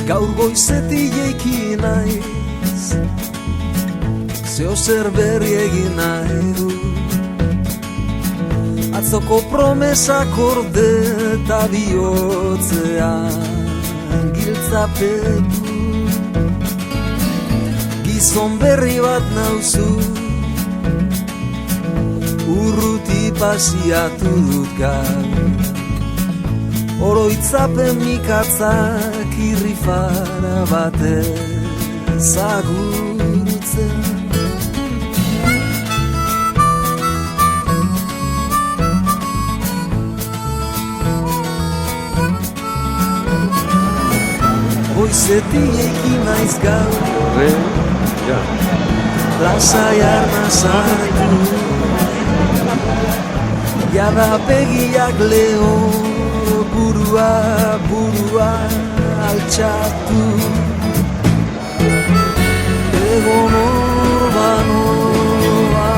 Gaur goizetik jaiki naiz, zeo zer berri egin nahi du. Atzoko promesak orde eta bihotzean giltzapetu. Gizon berri bat nauzu, urruti pasiatu dut gaur. Oroitzapen mikatzak irrifara batez agurtzen. Goizetik jaiki naiz gaur, lasai arnazartu. Jada begiak leho, burua altxatu. Egon orbanoa,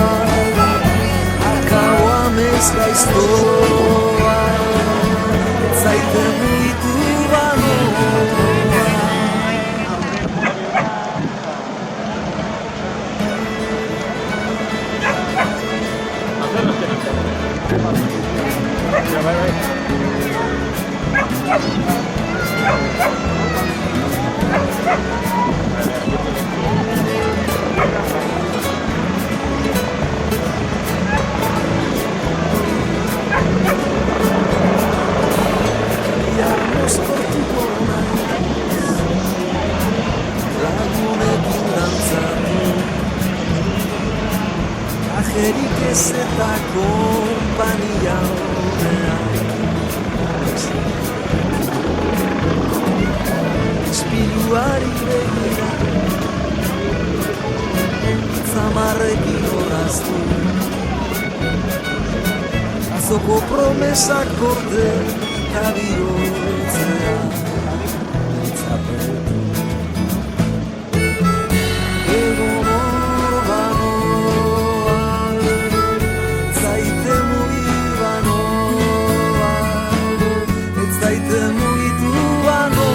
akaua mezgaiztoa, zaite muitu banoa. Lagunekin dantzatu, ajerik ez eta kompania honean. Ispiluari begira, zamarrekin horaztu. Azoko promesak orde eta bihotzean giltzapetu. Egon orbanoa, zaite mugibanoa, ez zaite mugitu banoa.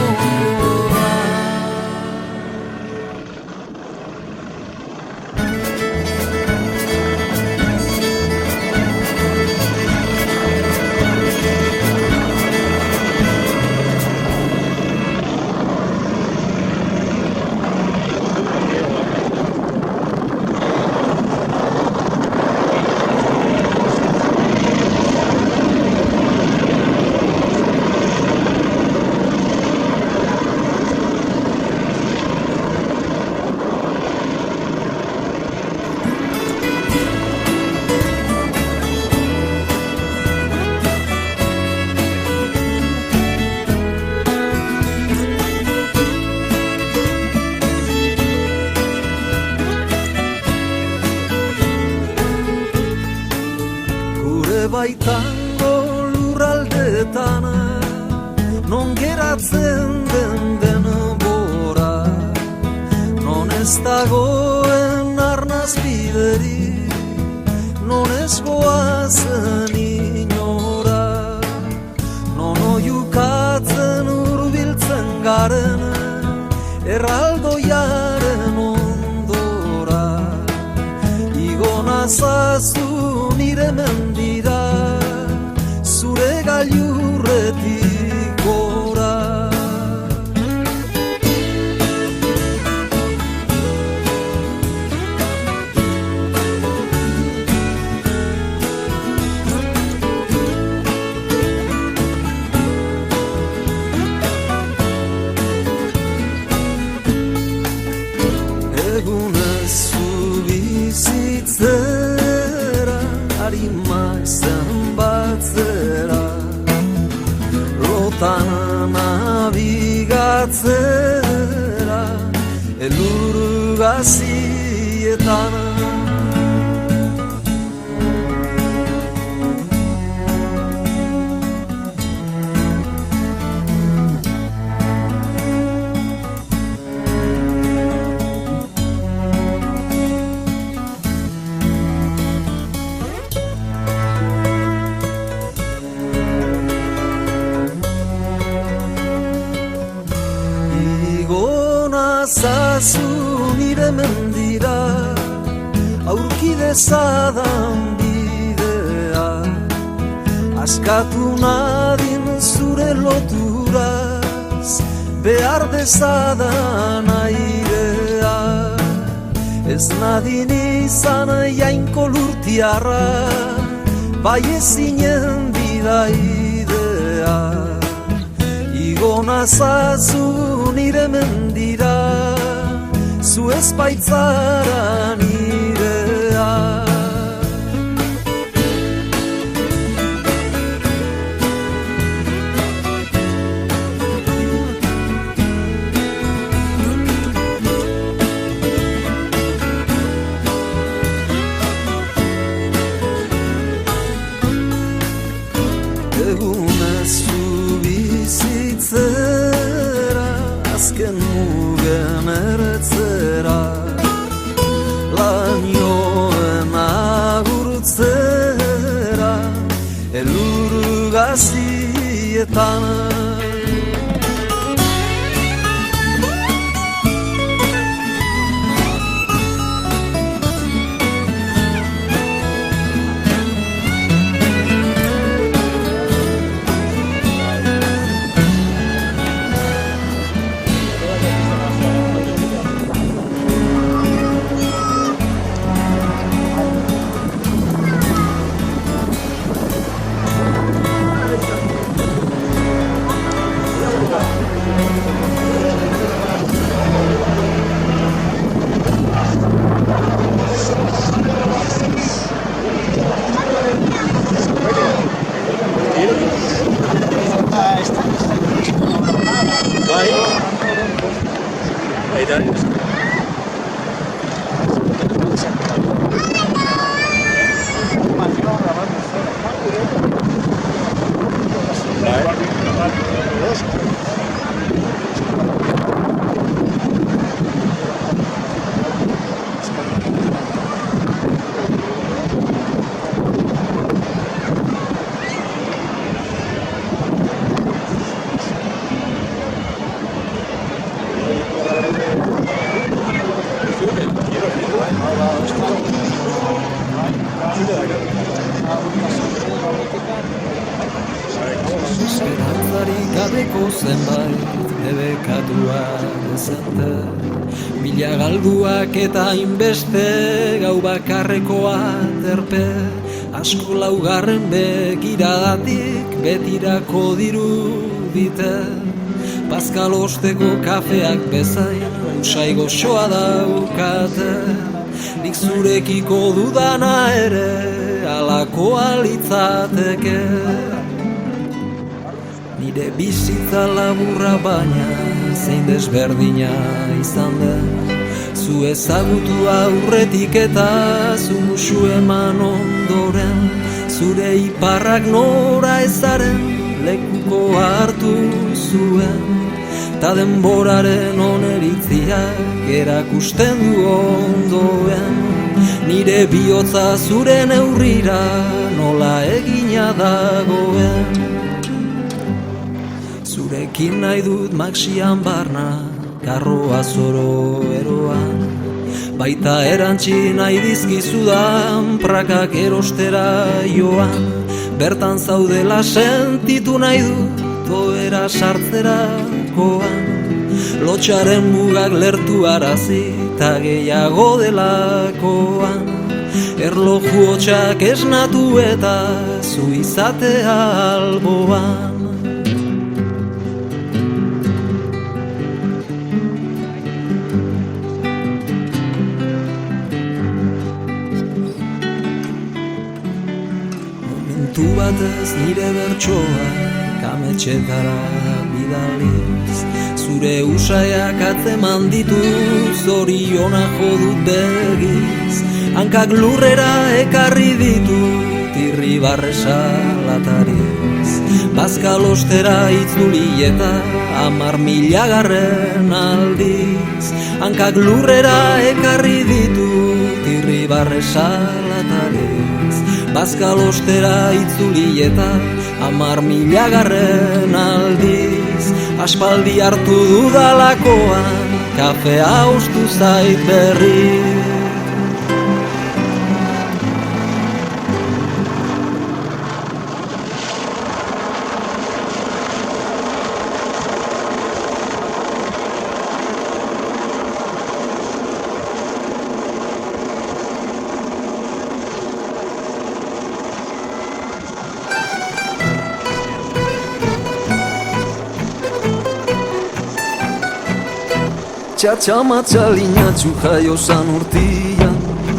Baitango lurraldetan, non geratzen den denbora, non ez dagoen arnazbiderik, non ez goazen inora, non oiukatzen urbiltzen garen, erraldoiaren ondora, igo nazazu nire mendira, zure gailurretik gora. Egunez zu bizitzera, harimak zenbatzera, lotan nabigatzera, elur gazietan. zazu nire mendira, aurki dezadan bidea, askatu nadin zure loturaz, behar dezadan airea. Ez nadin izan jainko lurtiarra, bai ezinen bidaidea. Igo nazazu nire mendira, zu ez baitzara nirea. Egunez zu bizitzera, azken mugen ertzera, lanioen agurtzera, elur gazietan. Esperantzarik gabeko zenbait debekatua dezente, mila galduak eta inbeste gau bakarrekoa terpe, asko laugarren begiradatik betirako dirudite, Pascal osteko kafeak bezain usai goxoa daukate, nik zurekiko dudana ere alakoa litzateke. Nire bizitza laburra baina zein desberdina izan den, zu ezagutu aurretik eta zu musu eman ondoren, zure iparrak nora ezaren lekuko hartu zuen, ta denboraren oneritziak erakusten du ondoen, nire bihotza zure neurrira nola egina dagoen. Zurekin nahi dut maxian barna, karroa zoro eroan, baita erantzi nahi dizkizudan prakak erostera joan, bertan zaudela sentitu nahi dut toera sartzerakoan, lotxaren mugak lertu arazi eta gehiago delakoan, erloju hotxak esnatu eta zu izatea alboan. Momentu batez nire bertsoa kametxetara bidaliz, zure usaiak atzeman dituz, zoriona jodut begiz, hankak lurrera ekarri ditut irribarresa latariz, Pascal ostera itzuli eta 10.000 aldiz, hankak lurrera ekarri ditut irribarresa latariz, Pascal ostera itzuli eta 10.000 aldiz, aspaldi hartu dudalakoan kafea ustu zait berri. Txatxama txalinatxu jaio zan urtian,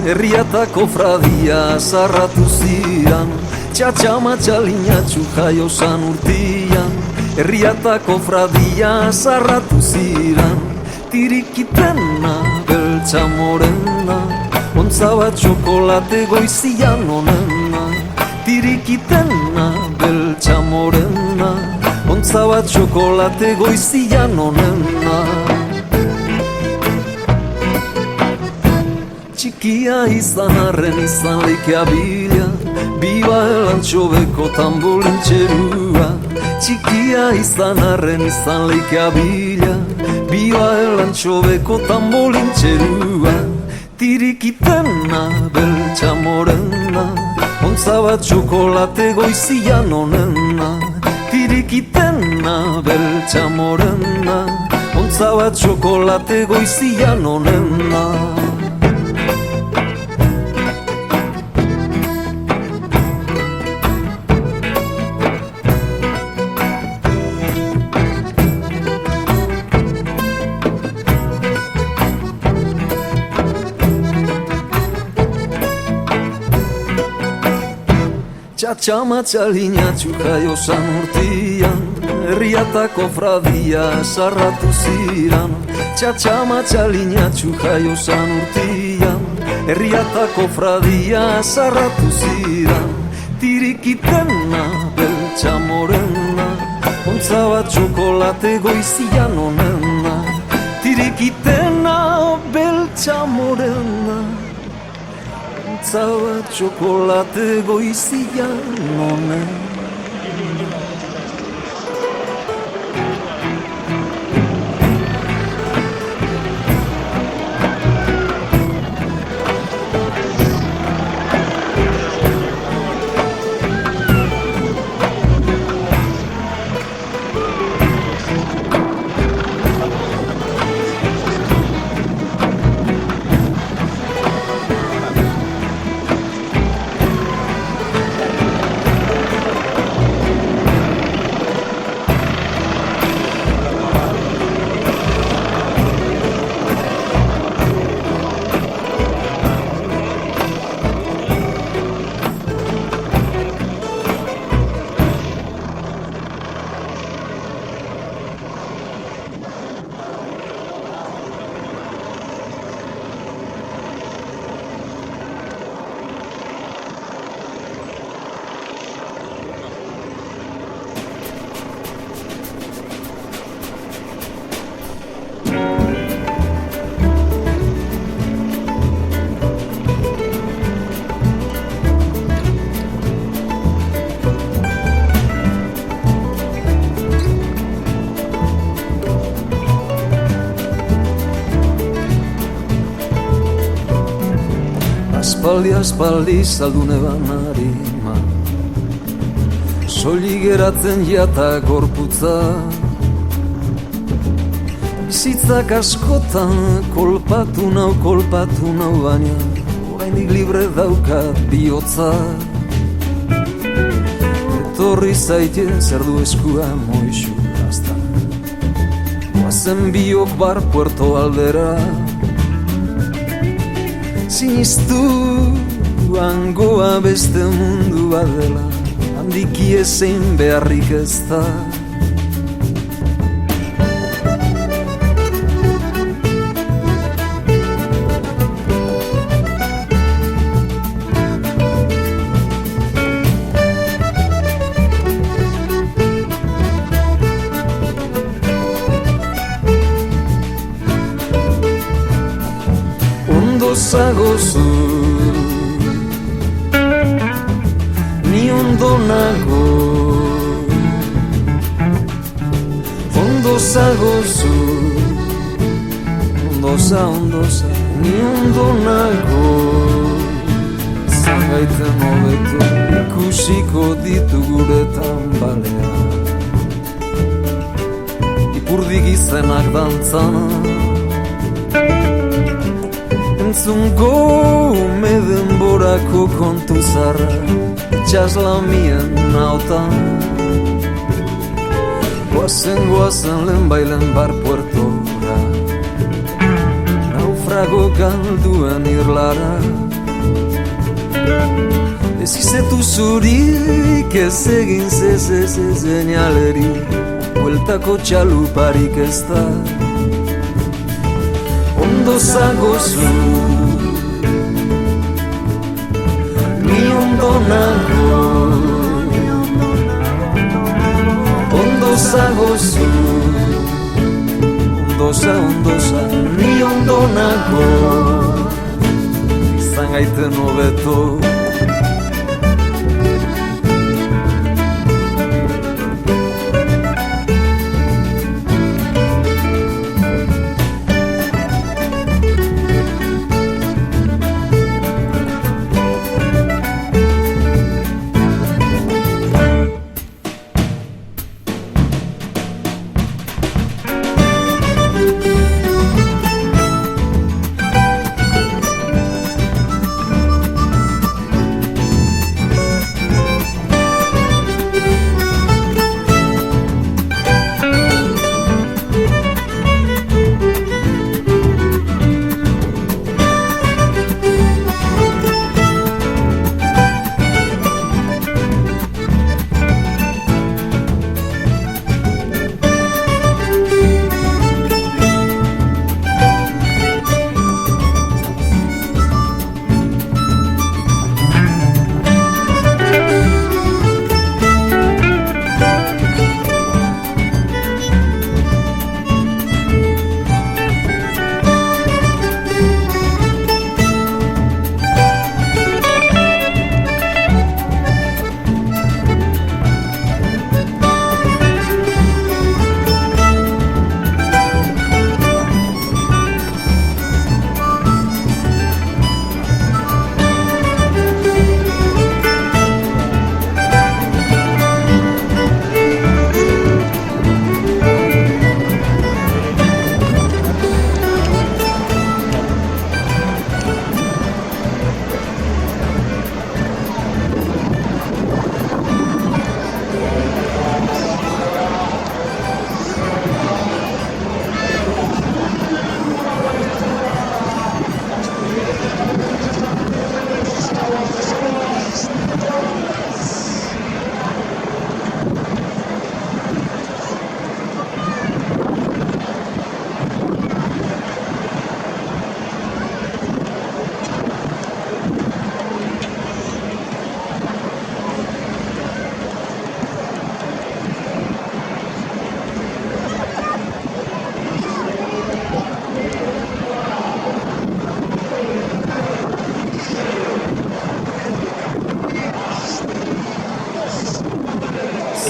herriatako fradia zarratu ziran. Txatxama txalinatxu jaio zan urtian, herriatako fradia zarratu ziran. Tirikitena, beltza morena, ontza bat txokolate goizian onena. Tirikitena, beltza morena, ontza bat txokolate goizian onena. Txikia izan arren izan leikea bila, biba elantxobeko tambolin txerua. Txikia izan arren izan leikea bila, biba elantxobeko tambolin txerua. Tirikitena, beltza morena, ontza bat txokolate goizian onena. Tirikitena, beltza morena, ontza bat txokolate goizian onena. Txatxama txalinatxu jaio zan urtian, herriatako fradia zarratu ziran. Txatxama txalinatxu jaio zan urtian, herriatako fradia zarratu ziran. Tirikitena, beltza morena, ontza bat txokolate goizian onena. Tirikitena, beltza morena, ontza bat txokolate goizian onena. Aspaldi zaldune banarima, soilik geratzen jata gorputza. Bizitzak askotan kolpatu nau, baina orainik libre daukat bihotza. Etorri zaite zer du eskua moixu gaztan, oazen biok bar Puerto aldera. Sinistu hangoa beste mundu badela, handiki ezein beharrik ez da. Zagozu, ni ondo nago. Ondo zagozu, ondoza, ni ondo nago. Zangaiten hobeto ikusiko ditu gure tambaleak. Ipurdi gizenak dantzana, entzungo ume denborako kontu zarra, itxaslamien naotan. Goazen lehenbailen bar puertora, naufrago galduen irlara. Ez izetu zurik, ez egin zeinalerik, bueltako txaluparik ez da. Ondo zagozu, ni ondo nago. Ondo zagozu, ondoza, ni ondo nago. Izan gaiten hobeto.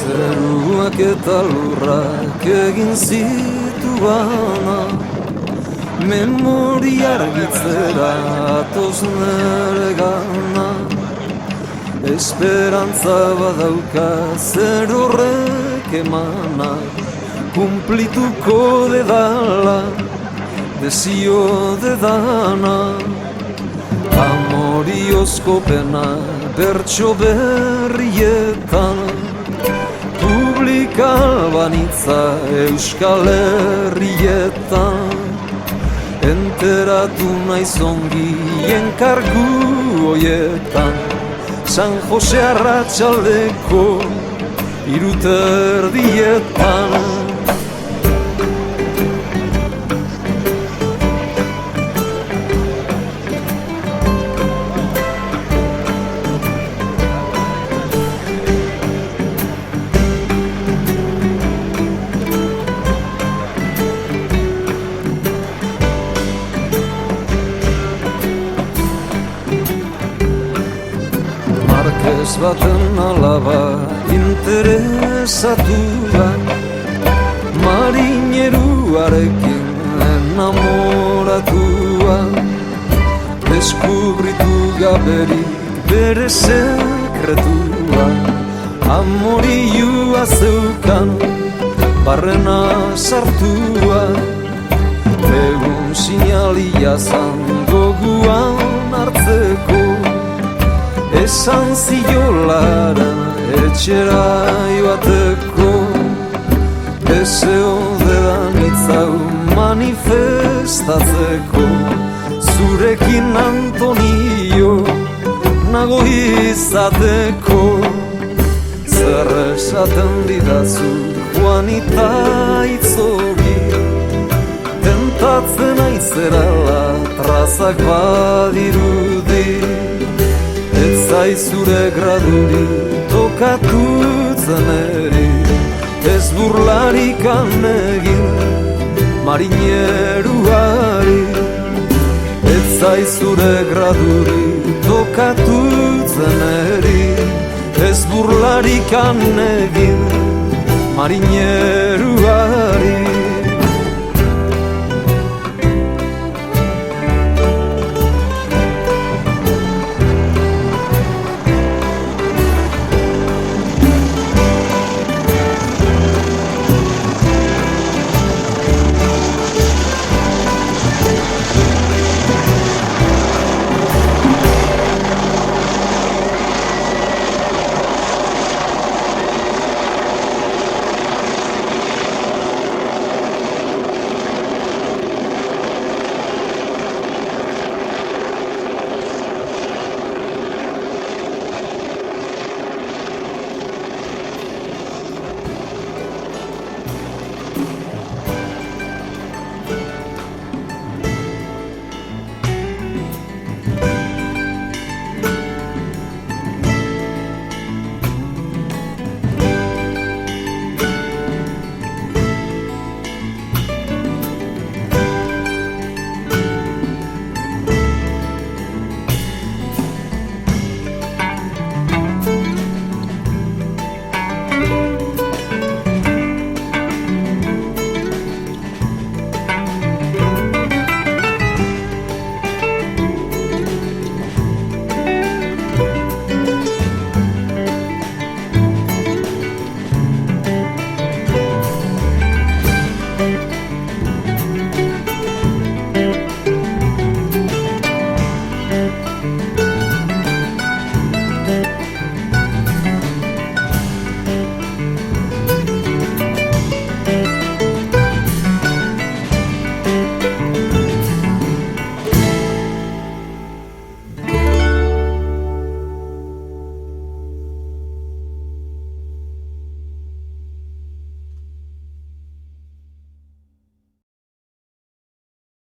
Zeruak eta lurrak egin zitu bana, memoria argitzera atoz nere gana. Esperantza badauka zer horrek emana, kumplituko dedala, desio dedana. Amoriozko pena bertso berrietan, publika banitza Euskal Herrietan. Enteratu naiz ongi enkargu hoietan, San Jose arratsaldeko 3:30. Ez baten alaba interesatu da, marineruarekin enamoratu deskubritu gaberik bere sekretua. Amorioa zeukan barrena sartua, egun sinalia zan goguan hartzeko. Esan ziolara etxera joateko, deseo dedan itzau manifestatzeko. Zurekin Antonio nago izateko. Zer esaten didazu Juanita itzogi, tentatzen aizerala trazak badirudi. Ez zaizure graduri tokatutzen eri, ez burlarikan egin marineruari. Ez zaizure graduri tokatutzen eri, ez burlarikan egin marineruari.